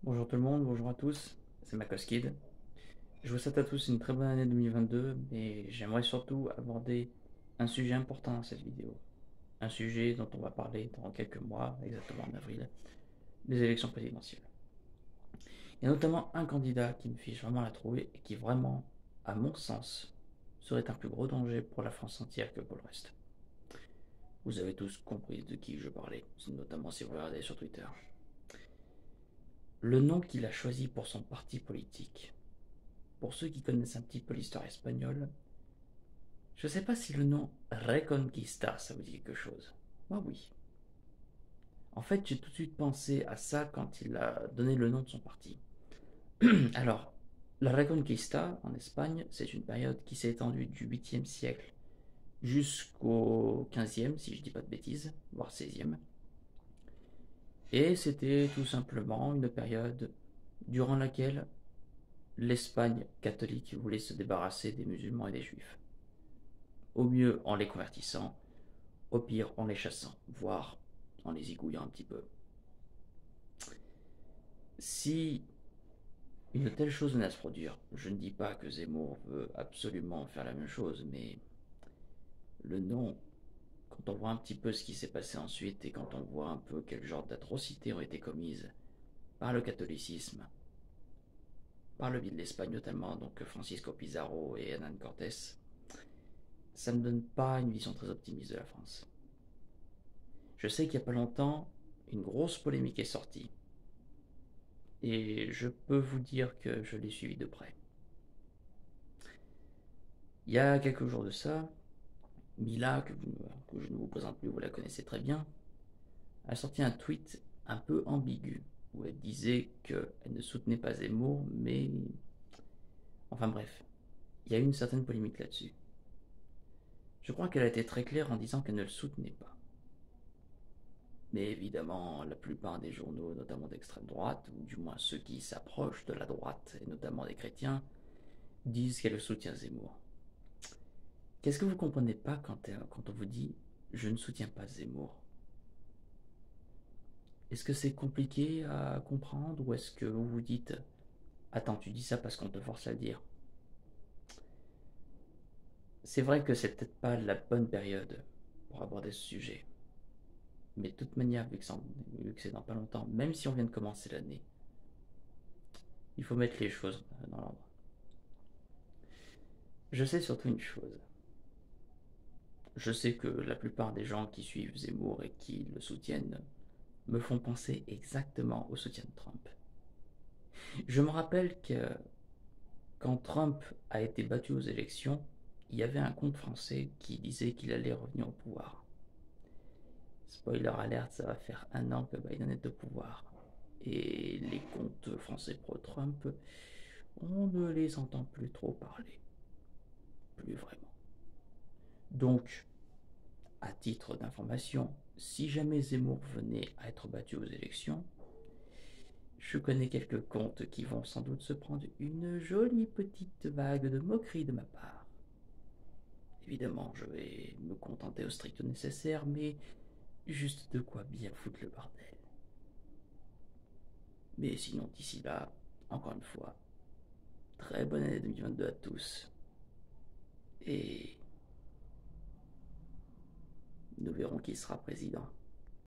Bonjour tout le monde, bonjour à tous, c'est Macoskid. Je vous souhaite à tous une très bonne année 2022, mais j'aimerais surtout aborder un sujet important dans cette vidéo. Un sujet dont on va parler dans quelques mois, exactement en avril, des élections présidentielles. Il y a notamment un candidat qui me fiche vraiment la trouée et qui vraiment, à mon sens, serait un plus gros danger pour la France entière que pour le reste. Vous avez tous compris de qui je parlais, notamment si vous regardez sur Twitter. Le nom qu'il a choisi pour son parti politique. Pour ceux qui connaissent un petit peu l'histoire espagnole, je ne sais pas si le nom Reconquista ça vous dit quelque chose. Moi oui. En fait, j'ai tout de suite pensé à ça quand il a donné le nom de son parti. Alors, la Reconquista en Espagne, c'est une période qui s'est étendue du 8e siècle jusqu'au 15e, si je ne dis pas de bêtises, voire 16e. Et c'était tout simplement une période durant laquelle l'Espagne catholique voulait se débarrasser des musulmans et des juifs. Au mieux en les convertissant, au pire en les chassant, voire en les zigouillant un petit peu. Si une telle chose venait à se produire, je ne dis pas que Zemmour veut absolument faire la même chose, mais le nom, quand on voit un petit peu ce qui s'est passé ensuite et quand on voit un peu quel genre d'atrocités ont été commises par le catholicisme, par le biais de l'Espagne notamment, donc Francisco Pizarro et Hernán Cortés, ça ne me donne pas une vision très optimiste de la France. Je sais qu'il n'y a pas longtemps, une grosse polémique est sortie. Et je peux vous dire que je l'ai suivi de près. Il y a quelques jours de ça, Mila, que je ne vous présente plus, vous la connaissez très bien, a sorti un tweet un peu ambigu, où elle disait qu'elle ne soutenait pas Zemmour, mais... Enfin bref, il y a eu une certaine polémique là-dessus. Je crois qu'elle a été très claire en disant qu'elle ne le soutenait pas. Mais évidemment, la plupart des journaux, notamment d'extrême droite, ou du moins ceux qui s'approchent de la droite, et notamment des chrétiens, disent qu'elle soutient Zemmour. Qu'est-ce que vous comprenez pas quand on vous dit je ne soutiens pas Zemmour? Est-ce que c'est compliqué à comprendre ou est-ce que vous vous dites attends, tu dis ça parce qu'on te force à le dire? C'est vrai que c'est peut-être pas la bonne période pour aborder ce sujet. Mais de toute manière, vu que c'est dans pas longtemps, même si on vient de commencer l'année, il faut mettre les choses dans l'ordre. Je sais surtout une chose. Je sais que la plupart des gens qui suivent Zemmour et qui le soutiennent me font penser exactement au soutien de Trump. Je me rappelle que quand Trump a été battu aux élections, il y avait un compte français qui disait qu'il allait revenir au pouvoir. Spoiler alert, ça va faire un an que Biden est au pouvoir. Et les comptes français pro-Trump, on ne les entend plus trop parler. Plus vraiment. Donc, à titre d'information, si jamais Zemmour venait à être battu aux élections, je connais quelques comptes qui vont sans doute se prendre une jolie petite vague de moquerie de ma part. Évidemment, je vais me contenter au strict nécessaire, mais juste de quoi bien foutre le bordel. Mais sinon, d'ici là, encore une fois, très bonne année 2022 à tous. Et nous verrons qui sera président.